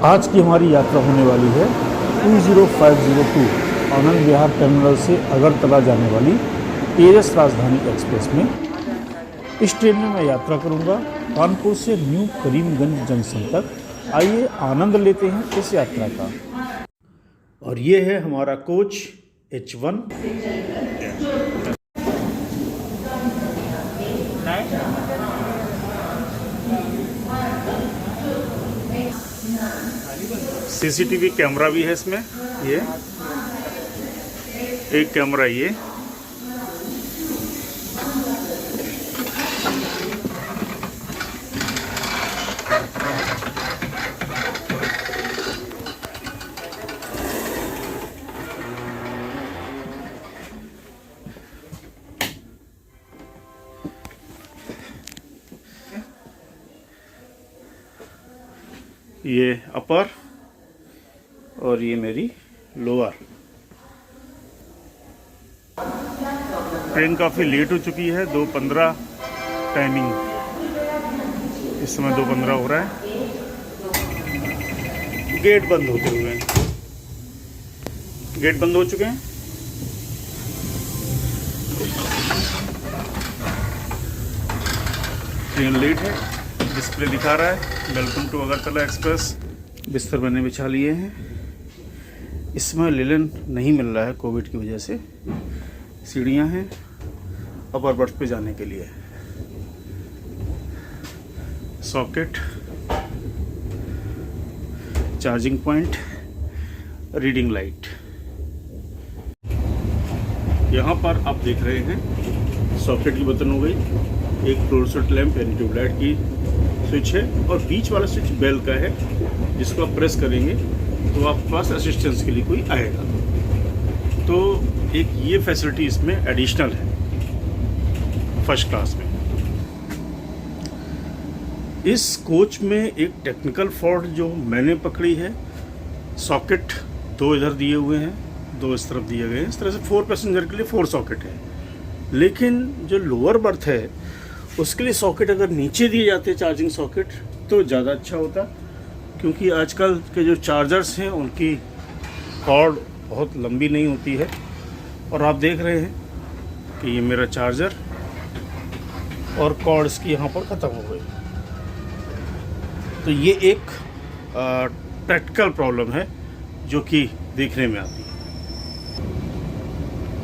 आज की हमारी यात्रा होने वाली है 20502 आनंद विहार टर्मिनल से अगरतला जाने वाली तेजस राजधानी एक्सप्रेस में। इस ट्रेन में मैं यात्रा करूंगा कानपुर से न्यू करीमगंज जंक्शन तक। आइए आनंद लेते हैं इस यात्रा का। और ये है हमारा कोच H1। सीसीटीवी कैमरा भी है इसमें, ये एक कैमरा ये। ये अपर और ये मेरी लोअर। ट्रेन काफ़ी लेट हो चुकी है, 2:15 टाइमिंग, इस समय 2:15 हो रहा है। गेट बंद होते हुए, गेट बंद हो चुके हैं। ट्रेन लेट है, डिस्प्ले दिखा रहा है वेलकम टू अगरतला एक्सप्रेस। बिस्तर मैंने बिछा लिए हैं। इसमें लिनन नहीं मिल रहा है कोविड की वजह से। सीढ़ियां हैं अपर बर्थ पे जाने के लिए। Socket, charging point, reading light. यहाँ पर आप देख रहे हैं सॉकेट की बटन हो गई, एक फ्लोरोसेंट लैंप यानी ट्यूबलाइट की स्विच है, और बीच वाला स्विच बेल का है, जिसको आप प्रेस करेंगे तो आपके पास असिस्टेंस के लिए कोई आएगा। तो एक ये फैसिलिटी इसमें एडिशनल है फर्स्ट क्लास में। इस कोच में एक टेक्निकल फॉल्ट जो मैंने पकड़ी है, सॉकेट 2 इधर दिए हुए हैं, 2 इस तरफ दिए गए हैं। इस तरह से 4 पैसेंजर के लिए 4 सॉकेट है। लेकिन जो लोअर बर्थ है उसके लिए सॉकेट अगर नीचे दिए जाते चार्जिंग सॉकेट तो ज़्यादा अच्छा होता, क्योंकि आजकल के जो चार्जर्स हैं उनकी कॉर्ड बहुत लंबी नहीं होती है। और आप देख रहे हैं कि ये मेरा चार्जर और कॉर्ड इसकी यहाँ पर ख़त्म हो गई। तो ये एक प्रैक्टिकल प्रॉब्लम है जो कि देखने में आती है।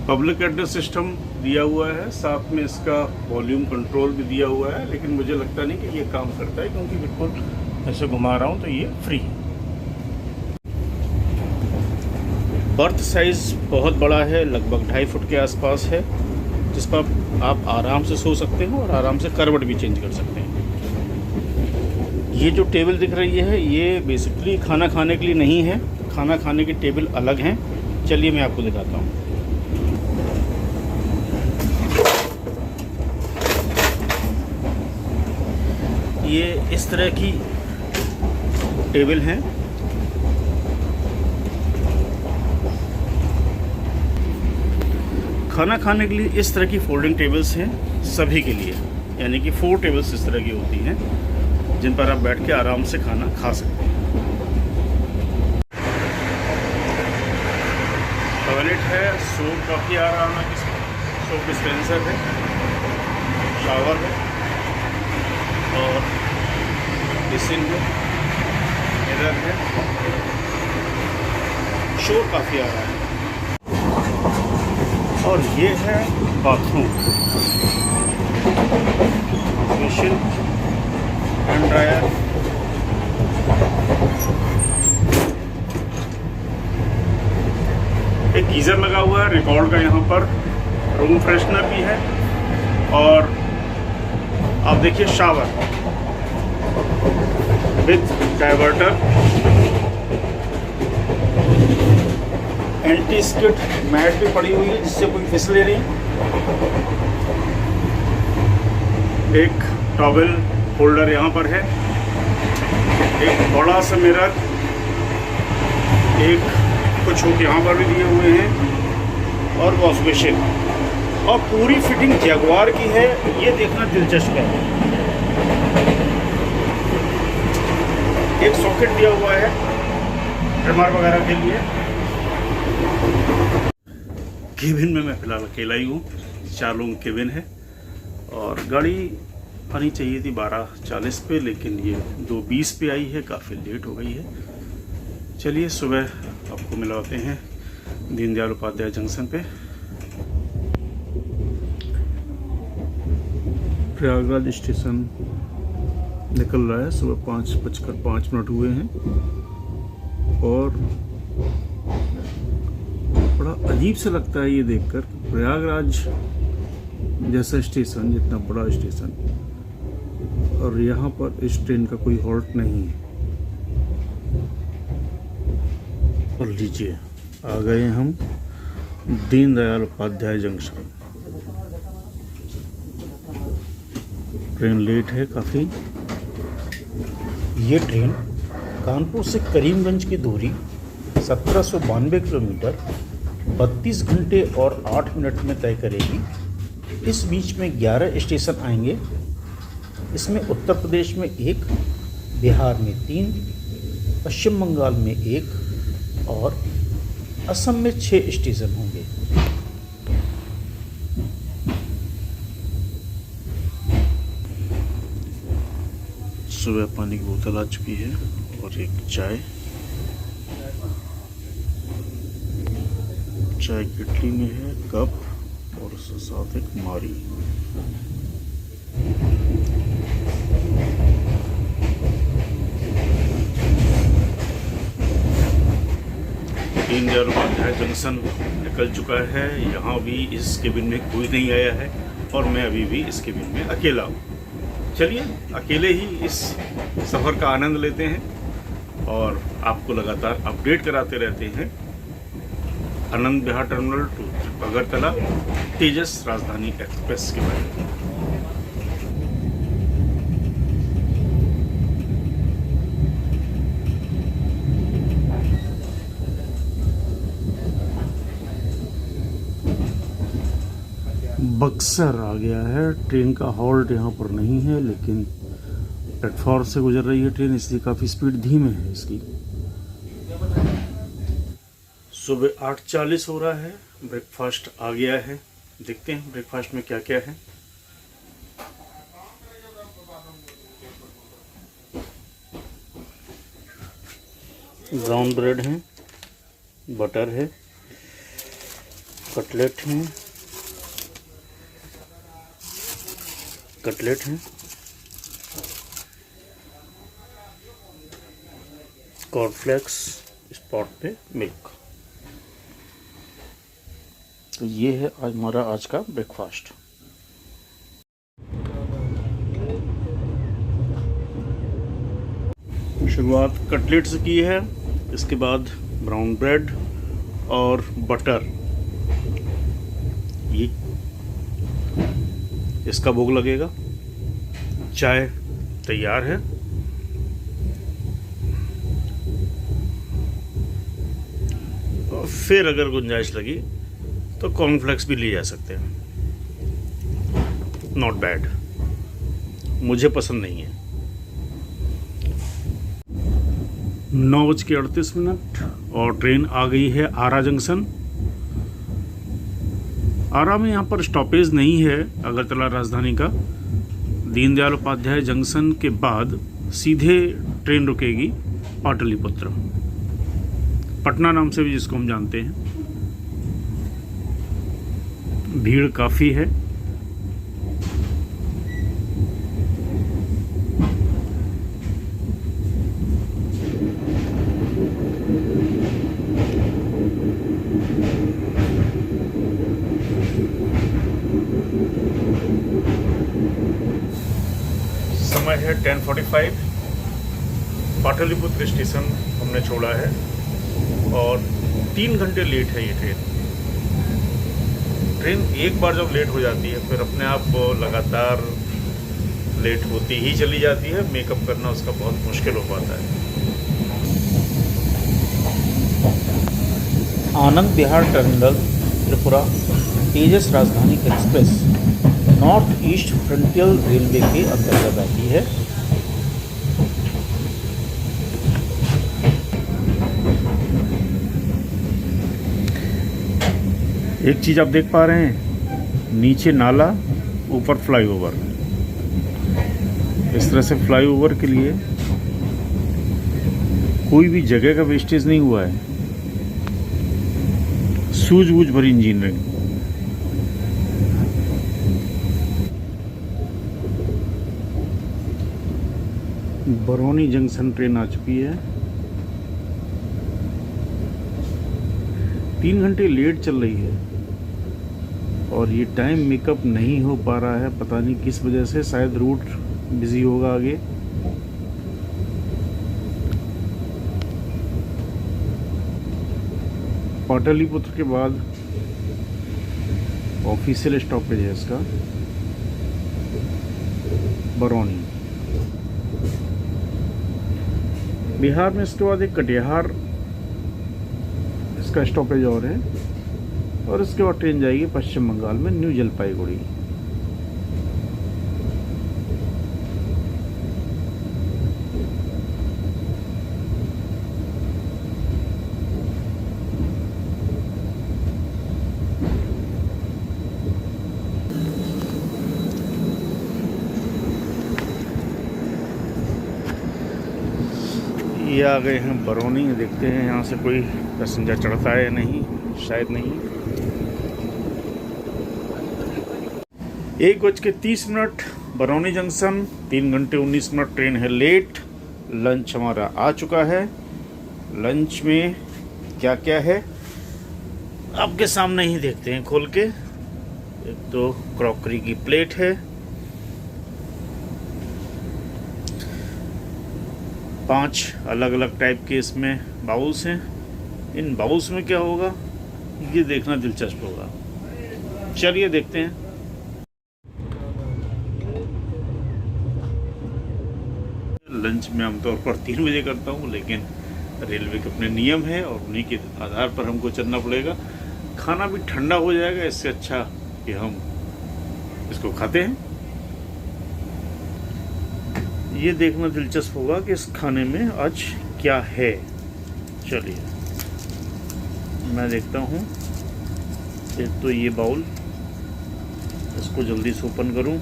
पब्लिक एड्रेस सिस्टम दिया हुआ है, साथ में इसका वॉल्यूम कंट्रोल भी दिया हुआ है, लेकिन मुझे लगता नहीं कि ये काम करता है, क्योंकि बिल्कुल ऐसे घुमा रहा हूँ तो ये फ्री है। बर्थ साइज़ बहुत बड़ा है, लगभग 2.5 फुट के आसपास है, जिस पर आप आराम से सो सकते हो और आराम से करवट भी चेंज कर सकते हैं। ये जो टेबल दिख रही है ये बेसिकली खाना खाने के लिए नहीं है, खाना खाने की टेबल अलग हैं। चलिए मैं आपको दिखाता हूँ। ये इस तरह की टेबल हैं। खाना खाने के लिए इस तरह की फोल्डिंग टेबल्स हैं सभी के लिए, यानी कि 4 टेबल्स इस तरह की होती हैं जिन पर आप बैठ के आराम से खाना खा सकते हैं। टॉयलेट है, सोप काफ़ी आराम है, सोप डिस्पेंसर है, शावर है और बेसिन है, मिरर है, शोर काफ़ी आ रहा है। और ये है बाथरूम, मशीन, हैंड ड्रायर, एक गीज़र लगा हुआ है रिकॉर्ड का यहाँ पर, रूम फ्रेशनर भी है, और आप देखिए shower with diverter, anti skid mat भी पड़ी हुई है जिससे कोई फिसले नहीं, एक टॉवेल होल्डर यहाँ पर है, एक बड़ा सा मिरर, एक कुछ हुक यहाँ पर भी दिए हुए हैं, और वॉश बेसिन, और पूरी फिटिंग जगुआर की है। ये देखना दिलचस्प है। एक सॉकेट दिया हुआ है ट्रिमर वगैरह के लिए। केबिन में मैं फिलहाल अकेला ही हूँ, 4 लोगों केबिन है और गाड़ी आनी चाहिए थी 12:40 पे, लेकिन ये 2:20 पे आई है, काफ़ी लेट हो गई है। चलिए सुबह आपको मिलाते हैं दीनदयाल उपाध्याय जंक्शन पे। प्रयागराज स्टेशन निकल रहा है, सुबह 5:05 हुए हैं और बड़ा अजीब सा लगता है ये देखकर, प्रयागराज जैसा स्टेशन, जितना बड़ा स्टेशन, और यहाँ पर इस ट्रेन का कोई हॉल्ट नहीं है। और लीजिए आ गए हम Deendayal Upadhyay junction. Train late है काफ़ी। ये ट्रेन कानपुर से करीमगंज की दूरी 1792 किलोमीटर 32 घंटे और 8 मिनट में तय करेगी। इस बीच में 11 स्टेशन आएंगे। इसमें उत्तर प्रदेश में 1, बिहार में 3, पश्चिम बंगाल में 1 और असम में 6 स्टेशन होंगे। सुबह पानी की बोतल आ चुकी है और एक चाय केटली में है, कप और उसके साथ एक मारी। दीनदयाल उपाध्याय जंक्शन निकल चुका है। यहाँ भी इस केबिन में कोई नहीं आया है और मैं अभी भी इस केबिन में अकेला हूँ। चलिए अकेले ही इस सफ़र का आनंद लेते हैं और आपको लगातार अपडेट कराते रहते हैं आनंद विहार टर्मिनल टू अगरतला तेजस राजधानी एक्सप्रेस के बारे में। बक्सर आ गया है। ट्रेन का हॉल्ट यहाँ पर नहीं है, लेकिन प्लेटफॉर्म से गुजर रही है ट्रेन, इसलिए काफ़ी स्पीड धीमे है इसकी। सुबह 8:40 हो रहा है। ब्रेकफास्ट आ गया है, देखते हैं ब्रेकफास्ट में क्या क्या है। ब्राउन ब्रेड है, बटर है, कटलेट है, कॉर्नफ्लेक्स, स्पॉट पे मिल्क। तो ये है आज हमारा आज का ब्रेकफास्ट। शुरुआत कटलेट से की है, इसके बाद ब्राउन ब्रेड और बटर, ये इसका भोग लगेगा। चाय तैयार है। और फिर अगर गुंजाइश लगी तो कॉर्नफ्लेक्स भी लिए जा सकते हैं, नॉट बैड, मुझे पसंद नहीं है। 9:38 और ट्रेन आ गई है आरा जंक्शन। आरा में यहाँ पर स्टॉपेज नहीं है अगरतला राजधानी का। दीनदयाल उपाध्याय जंक्शन के बाद सीधे ट्रेन रुकेगी पाटलिपुत्र, पटना नाम से भी जिसको हम जानते हैं। भीड़ काफ़ी है। समय है 10:45। पाटलिपुत्र स्टेशन हमने छोड़ा है और 3 घंटे लेट है ये ट्रेन। एक बार जब लेट हो जाती है फिर अपने आप लगातार लेट होती ही चली जाती है। मेकअप करना उसका बहुत मुश्किल हो पाता है। आनंद विहार टर्मिनल त्रिपुरा तेजस राजधानी express north east frontier railway के अंतर्गत आती है। एक चीज़ आप देख पा रहे हैं, नीचे नाला, ऊपर फ्लाईओवर। इस तरह से फ्लाईओवर के लिए कोई भी जगह का वेस्टेज नहीं हुआ है, सूझबूझ भरी इंजीनियरिंग। बरौनी जंक्शन ट्रेन आ चुकी है। 3 घंटे लेट चल रही है और ये टाइम मेकअप नहीं हो पा रहा है, पता नहीं किस वजह से, शायद रूट बिजी होगा आगे। पाटलिपुत्र के बाद ऑफिशियल स्टॉपेज है इसका बरौनी। बिहार में इसके बाद एक कटिहार इसका स्टॉपेज और है, और इसके बाद ट्रेन जाएगी पश्चिम बंगाल में न्यू जलपाईगुड़ी। ये आ गए हैं बरौनी। देखते हैं यहाँ से कोई पैसेंजर चढ़ता है या नहीं, शायद नहीं। 1:30 बरौनी जंक्शन, 3 घंटे 19 मिनट ट्रेन है लेट। लंच हमारा आ चुका है। लंच में क्या क्या है आपके सामने ही देखते हैं खोल के। एक तो क्रॉकरी की प्लेट है, 5 अलग अलग टाइप के इसमें बाउल्स हैं। इन बाउल्स में क्या होगा ये देखना दिलचस्प होगा। चलिए देखते हैं। लंच में आमतौर पर 3 बजे करता हूँ, लेकिन रेलवे के अपने नियम है और उन्हीं के आधार पर हमको चलना पड़ेगा। खाना भी ठंडा हो जाएगा, इससे अच्छा कि हम इसको खाते हैं। ये देखना दिलचस्प होगा कि इस खाने में आज क्या है। चलिए मैं देखता हूँ। एक तो ये बाउल, इसको जल्दी से ओपन करूँ।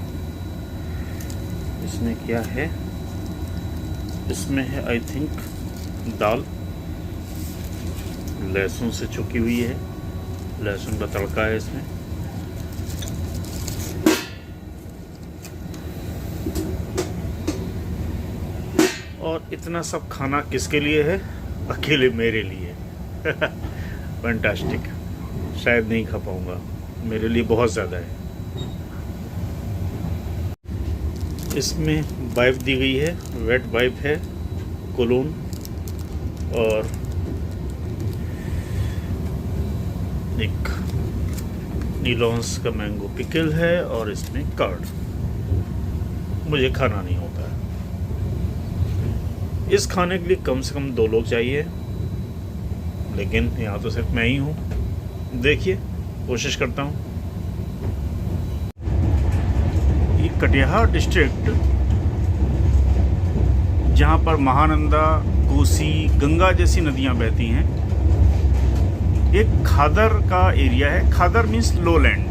इसमें क्या है? इसमें है आई थिंक दाल, लहसुन से छुकी हुई है, लहसुन का तड़का है इसमें। और इतना सब खाना किसके लिए है? अकेले मेरे लिए। फैंटास्टिक। शायद नहीं खा पाऊंगा, मेरे लिए बहुत ज़्यादा है। इसमें वाइप दी गई है, वेट वाइप है, कोलोन, और एक नीलॉन्स का मैंगो पिकल है, और इसमें कर्ड। मुझे खाना नहीं होता है। इस खाने के लिए कम से कम 2 लोग चाहिए, लेकिन यहाँ तो सिर्फ मैं ही हूँ। देखिए कोशिश करता हूँ। ये कटिहार डिस्ट्रिक्ट, जहाँ पर महानंदा, कोसी, गंगा जैसी नदियाँ बहती हैं, एक खादर का एरिया है। खादर मीन्स लो लैंड।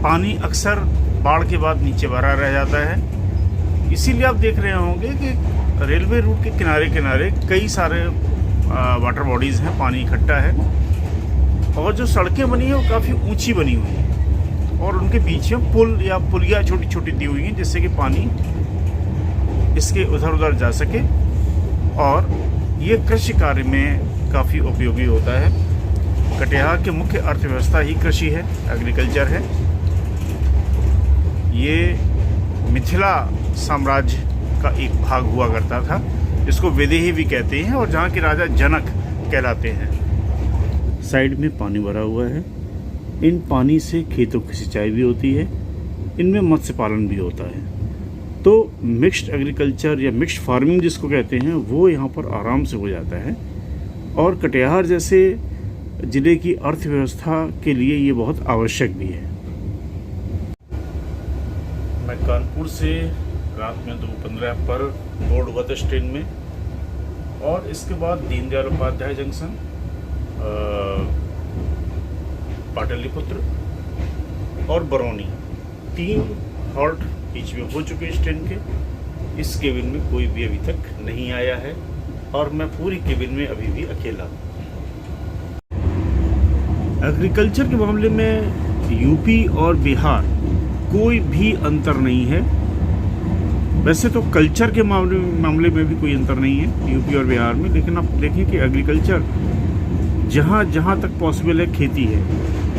पानी अक्सर बाढ़ के बाद नीचे भरा रह जाता है। इसीलिए आप देख रहे होंगे कि रेलवे रूट के किनारे किनारे कई सारे वाटर बॉडीज़ हैं, पानी इकट्ठा है, और जो सड़कें बनी हैं वो काफ़ी ऊंची बनी हुई हैं, और उनके बीच में पुल या पुलिया छोटी छोटी दी हुई हैं, जिससे कि पानी इसके उधर उधर जा सके। और ये कृषि कार्य में काफ़ी उपयोगी होता है। कटिहार की मुख्य अर्थव्यवस्था ही कृषि है, एग्रीकल्चर है। ये मिथिला साम्राज्य का एक भाग हुआ करता था, इसको वैदेही भी कहते हैं, और जहाँ के राजा जनक कहलाते हैं। साइड में पानी भरा हुआ है। इन पानी से खेतों की सिंचाई भी होती है, इनमें मत्स्य पालन भी होता है। तो मिक्स्ड एग्रीकल्चर या मिक्स्ड फार्मिंग जिसको कहते हैं, वो यहाँ पर आराम से हो जाता है। और कटिहार जैसे ज़िले की अर्थव्यवस्था के लिए ये बहुत आवश्यक भी है। मैं कानपुर से रात में 2:15 पर बोर्ड हुआ था इस ट्रेन में, और इसके बाद दीनदयाल उपाध्याय जंक्शन, पाटलिपुत्र और बरौनी, 3 हॉल्ट बीच में हो चुके इस ट्रेन के। इस केबिन में कोई भी अभी तक नहीं आया है और मैं पूरी केबिन में अभी भी अकेला हूँ। एग्रीकल्चर के मामले में यूपी और बिहार कोई भी अंतर नहीं है। वैसे तो कल्चर के मामले में भी कोई अंतर नहीं है यूपी और बिहार में, लेकिन आप देखें कि एग्रीकल्चर जहाँ तक पॉसिबल है खेती है।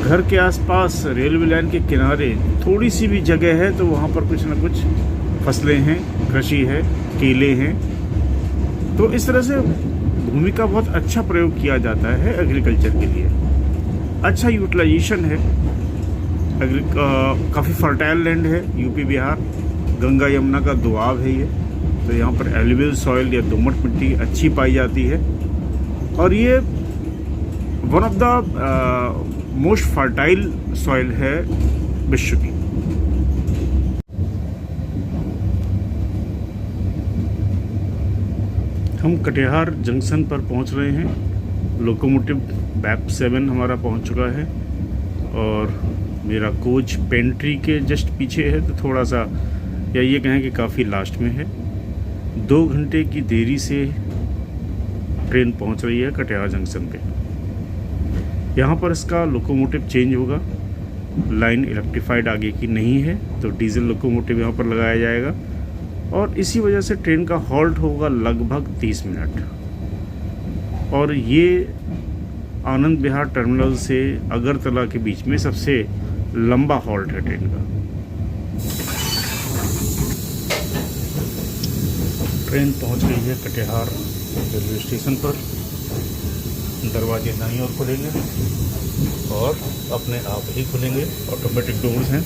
घर के आसपास रेलवे लाइन के किनारे थोड़ी सी भी जगह है तो वहाँ पर कुछ ना कुछ फसलें हैं, कृषि है, केले हैं। तो इस तरह से भूमि का बहुत अच्छा प्रयोग किया जाता है एग्रीकल्चर के लिए। अच्छा यूटिलाइजेशन है, काफ़ी फर्टाइल लैंड है यूपी बिहार, गंगा यमुना का दुआब है ये, तो यहाँ पर एलुवियल सॉइल या दोमट मिट्टी अच्छी पाई जाती है और ये one of the most fertile soil है विश्व की। हम कटिहार जंक्शन पर पहुंच रहे हैं। लोकोमोटिव बैप 7 हमारा पहुंच चुका है और मेरा कोच पेंट्री के जस्ट पीछे है, तो थोड़ा सा या ये कहें कि काफ़ी लास्ट में है। 2 घंटे की देरी से ट्रेन पहुंच रही है कटिहार जंक्शन पे। यहाँ पर इसका लोकोमोटिव चेंज होगा, लाइन इलेक्ट्रीफाइड आगे की नहीं है तो डीजल लोकोमोटिव यहाँ पर लगाया जाएगा और इसी वजह से ट्रेन का हॉल्ट होगा लगभग 30 मिनट। और ये आनंद विहार टर्मिनल से अगरतला के बीच में सबसे लंबा हॉल्ट है ट्रेन का। ट्रेन पहुंच गई है कटिहार रेलवे स्टेशन पर। दरवाजे दाईं ओर खुलेंगे और अपने आप ही खुलेंगे, ऑटोमेटिक डोर्स हैं।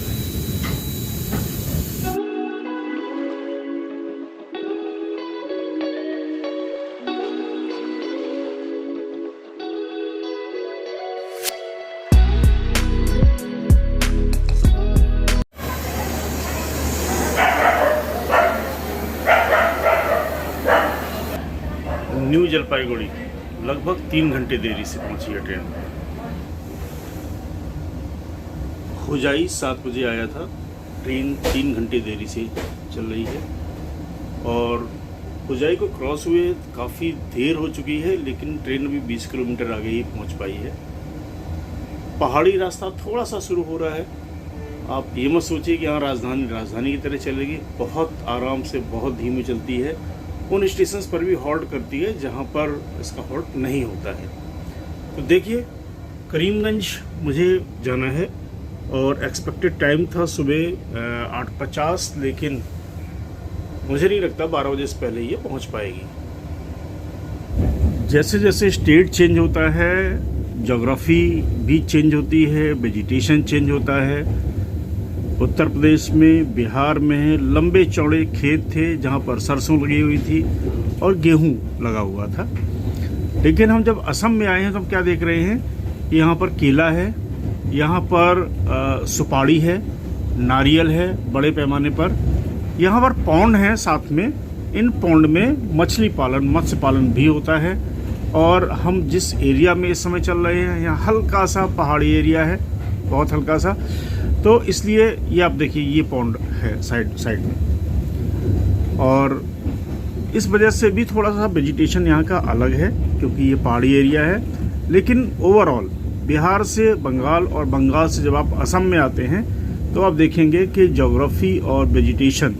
न्यू जलपाईगुड़ी लगभग 3 घंटे देरी से पहुंची है ट्रेन। खुजाई 7 बजे आया था, ट्रेन 3 घंटे देरी से चल रही है और खुजाई को क्रॉस हुए काफ़ी देर हो चुकी है, लेकिन ट्रेन अभी 20 किलोमीटर आगे ही पहुंच पाई है। पहाड़ी रास्ता थोड़ा सा शुरू हो रहा है। आप ये मत सोचिए कि यहाँ राजधानी की तरह चलेगी, बहुत आराम से बहुत धीमी चलती है। उन स्टेशंस पर भी हॉल्ट करती है जहाँ पर इसका हॉल्ट नहीं होता है। तो देखिए, करीमगंज मुझे जाना है और एक्सपेक्टेड टाइम था सुबह 8:50, लेकिन मुझे नहीं लगता 12 बजे से पहले ये पहुँच पाएगी। जैसे जैसे स्टेट चेंज होता है, ज्योग्राफी भी चेंज होती है, वेजिटेशन चेंज होता है। उत्तर प्रदेश में, बिहार में लंबे चौड़े खेत थे जहाँ पर सरसों लगी हुई थी और गेहूँ लगा हुआ था। लेकिन हम जब असम में आए हैं तो हम क्या देख रहे हैं, यहाँ पर केला है, यहाँ पर सुपारी है, नारियल है बड़े पैमाने पर। यहाँ पर पौंड है साथ में, इन पौंड में मछली पालन, मत्स्य पालन भी होता है। और हम जिस एरिया में इस समय चल रहे हैं, यहाँ हल्का सा पहाड़ी एरिया है, बहुत हल्का सा, तो इसलिए ये आप देखिए ये पौंड है साइड में। और इस वजह से भी थोड़ा सा वेजिटेशन यहाँ का अलग है क्योंकि ये पहाड़ी एरिया है। लेकिन ओवरऑल बिहार से बंगाल और बंगाल से जब आप असम में आते हैं तो आप देखेंगे कि ज्योग्राफी और वेजिटेशन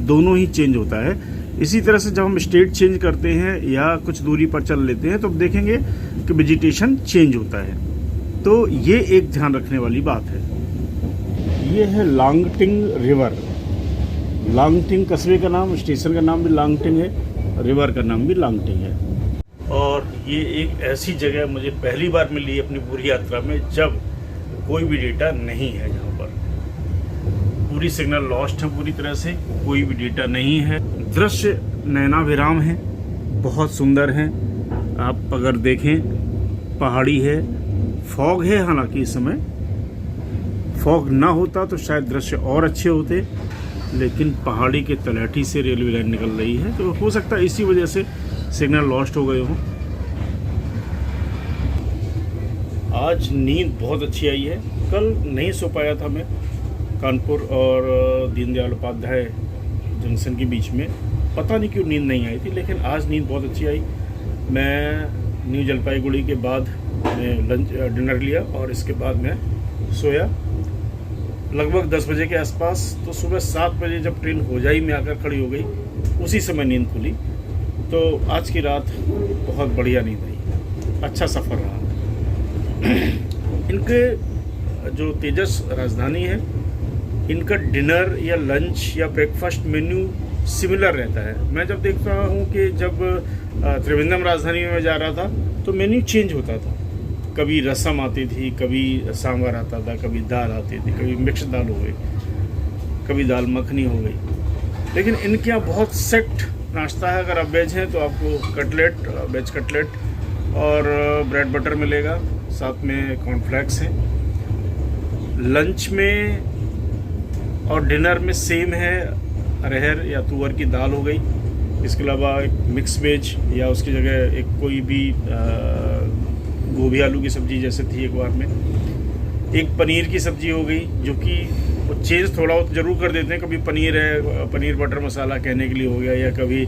दोनों ही चेंज होता है। इसी तरह से जब हम स्टेट चेंज करते हैं या कुछ दूरी पर चल लेते हैं तो आप देखेंगे कि वेजिटेशन चेंज होता है। तो ये एक ध्यान रखने वाली बात है। ये है लांगटिंग रिवर। लांगटिंग कस्बे का नाम, स्टेशन का नाम भी लांगटिंग है, रिवर का नाम भी लांगटिंग है। और ये एक ऐसी जगह मुझे पहली बार मिली अपनी पूरी यात्रा में जब कोई भी डेटा नहीं है। जहाँ पर पूरी सिग्नल लॉस्ट है, पूरी तरह से कोई भी डेटा नहीं है। दृश्य नैनाभिराम है, बहुत सुंदर है। आप अगर देखें, पहाड़ी है, फॉग है, हालांकि इस समय फॉग ना होता तो शायद दृश्य और अच्छे होते, लेकिन पहाड़ी के तलहटी से रेलवे लाइन निकल रही है तो हो सकता है इसी वजह से सिग्नल लॉस्ट हो गए हों। आज नींद बहुत अच्छी आई है। कल नहीं सो पाया था मैं, कानपुर और दीनदयाल उपाध्याय जंक्शन के बीच में, पता नहीं क्यों नींद नहीं आई थी, लेकिन आज नींद बहुत अच्छी आई। मैं न्यू जलपाईगुड़ी के बाद मैं डिनर लिया और इसके बाद मैं सोया लगभग 10 बजे के आसपास। तो सुबह 7 बजे जब ट्रेन होजाई में आकर खड़ी हो गई, उसी समय नींद खुली। तो आज की रात बहुत बढ़िया नींद आई, अच्छा सफ़र रहा। इनके जो तेजस राजधानी है, इनका डिनर या लंच या ब्रेकफास्ट मेन्यू सिमिलर रहता है। मैं जब देखता हूँ कि जब त्रिवेंद्रम राजधानी में मैं जा रहा था तो मेन्यू चेंज होता था। कभी रसम आती थी, कभी सांभर आता था, कभी दाल आती थी, कभी मिक्स दाल हो गई, कभी दाल मखनी हो गई। लेकिन इनके यहाँ बहुत सेट नाश्ता है। अगर आप वेज हैं तो आपको कटलेट, वेज कटलेट और ब्रेड बटर मिलेगा, साथ में कॉर्नफ्लेक्स हैं। लंच में और डिनर में सेम है, अरहर या तुअर की दाल हो गई। इसके अलावा एक मिक्स वेज या उसकी जगह एक कोई भी गोभी आलू की सब्ज़ी जैसे थी एक बार में, एक पनीर की सब्ज़ी हो गई, जो कि वो चेंज थोड़ा ज़रूर कर देते हैं। कभी पनीर है, पनीर बटर मसाला कहने के लिए हो गया, या कभी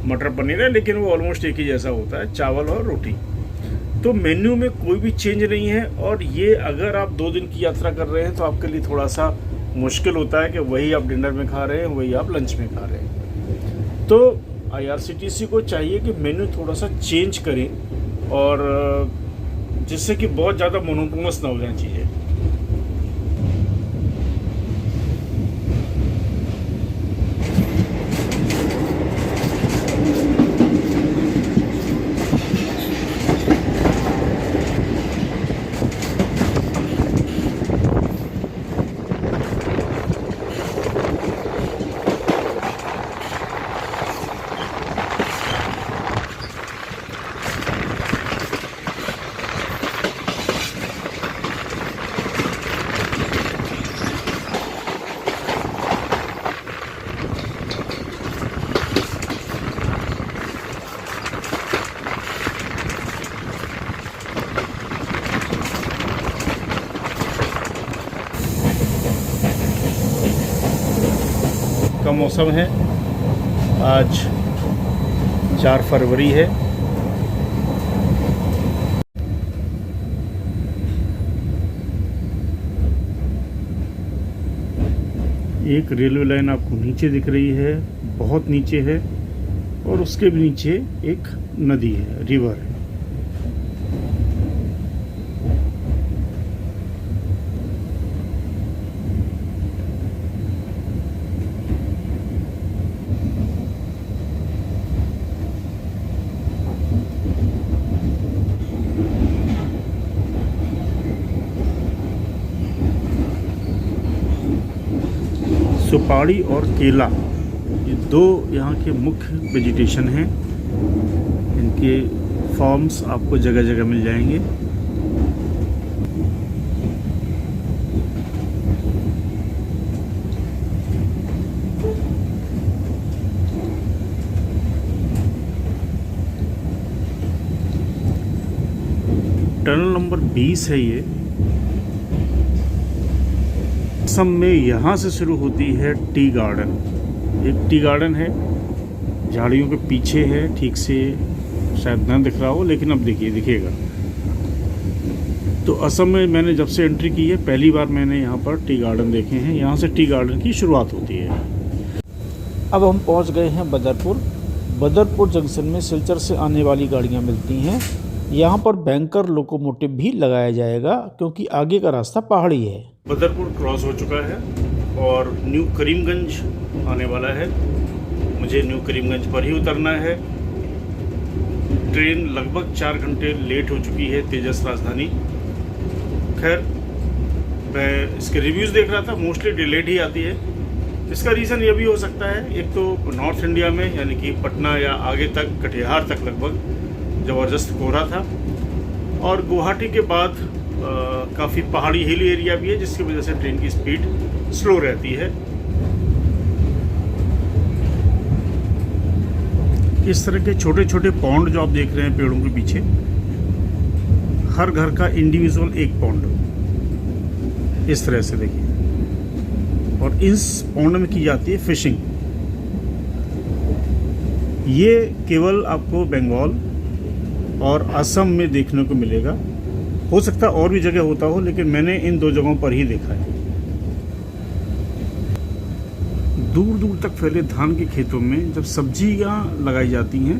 मटर पनीर है, लेकिन वो ऑलमोस्ट एक ही जैसा होता है, चावल और रोटी। तो मेन्यू में कोई भी चेंज नहीं है। और ये अगर आप 2 दिन की यात्रा कर रहे हैं तो आपके लिए थोड़ा सा मुश्किल होता है कि वही आप डिनर में खा रहे हैं, वही आप लंच में खा रहे हैं। तो IRCTC को चाहिए कि मेन्यू थोड़ा सा चेंज करें, और जिससे कि बहुत ज़्यादा मोनोटोनस ना हो जाए चीज़ें। का मौसम है, आज 4 फरवरी है। एक रेलवे लाइन आपको नीचे दिख रही है, बहुत नीचे है, और उसके भी नीचे एक नदी है, रिवर है। सुपारी और केला, ये 2 यहाँ के मुख्य वेजिटेशन हैं। इनके फॉर्म्स आपको जगह जगह मिल जाएंगे। टनल नंबर 20 है ये। असम में यहाँ से शुरू होती है टी गार्डन। एक टी गार्डन है, झाड़ियों के पीछे है, ठीक से शायद ना दिख रहा हो, लेकिन अब देखिए, दिखेगा। तो असम में मैंने जब से एंट्री की है, पहली बार मैंने यहाँ पर टी गार्डन देखे हैं। यहाँ से टी गार्डन की शुरुआत होती है। अब हम पहुँच गए हैं बदरपुर। बदरपुर जंक्शन में सिलचर से आने वाली गाड़ियाँ मिलती हैं। यहाँ पर बैंकर लोकोमोटिव भी लगाया जाएगा, क्योंकि आगे का रास्ता पहाड़ी है। बदरपुर क्रॉस हो चुका है और न्यू करीमगंज आने वाला है। मुझे न्यू करीमगंज पर ही उतरना है। ट्रेन लगभग 4 घंटे लेट हो चुकी है, तेजस राजधानी। खैर, मैं इसके रिव्यूज़ देख रहा था, मोस्टली डिलेड ही आती है। इसका रीज़न ये भी हो सकता है, एक तो नॉर्थ इंडिया में यानी कि पटना या आगे तक, कटिहार तक लगभग ज़बरदस्त कोहरा था, और गुवाहाटी के बाद काफ़ी पहाड़ी हिल एरिया भी है, जिसकी वजह से ट्रेन की स्पीड स्लो रहती है। इस तरह के छोटे छोटे पॉन्ड जो आप देख रहे हैं पेड़ों के पीछे, हर घर का इंडिविजुअल एक पॉन्ड, इस तरह से देखिए, और इस पॉन्ड में की जाती है फिशिंग। ये केवल आपको बंगाल और असम में देखने को मिलेगा। हो सकता है और भी जगह होता हो, लेकिन मैंने इन 2 जगहों पर ही देखा है। दूर दूर तक फैले धान के खेतों में जब सब्जियां लगाई जाती हैं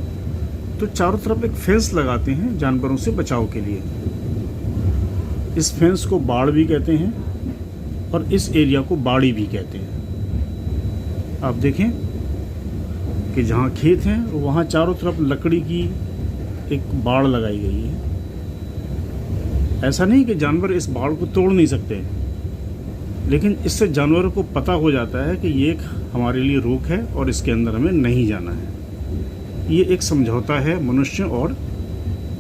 तो चारों तरफ एक फेंस लगाते हैं जानवरों से बचाव के लिए। इस फेंस को बाड़ भी कहते हैं और इस एरिया को बाड़ी भी कहते हैं। आप देखें कि जहाँ खेत हैं वहाँ चारों तरफ लकड़ी की एक बाड़ लगाई गई है। ऐसा नहीं कि जानवर इस बाड़ को तोड़ नहीं सकते, लेकिन इससे जानवरों को पता हो जाता है कि ये एक हमारे लिए रोक है और इसके अंदर हमें नहीं जाना है। ये एक समझौता है मनुष्य और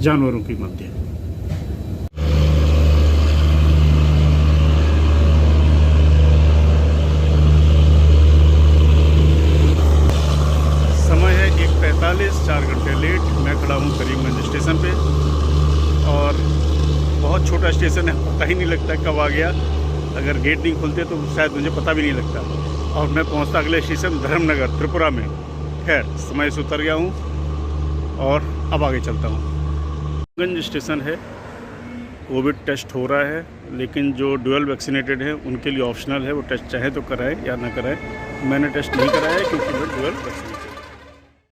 जानवरों के मध्य। समय है 1:45, 4 घंटे लेट। मैं खड़ा हूँ करीमगंज स्टेशन पे और बहुत छोटा स्टेशन है, पता ही नहीं लगता कब आ गया। अगर गेट नहीं खुलते तो शायद मुझे पता भी नहीं लगता, और मैं पहुंचता अगले स्टेशन धर्मनगर त्रिपुरा में। खैर, समय से उतर गया हूं और अब आगे चलता हूं। गंज स्टेशन है, कोविड टेस्ट हो रहा है, लेकिन जो डुअल वैक्सीनेटेड हैं उनके लिए ऑप्शनल है, वो टेस्ट चाहे तो कराएं या ना कराएं। मैंने टेस्ट नहीं कराया क्योंकि मैं डुअल वैक्सीनेटेड।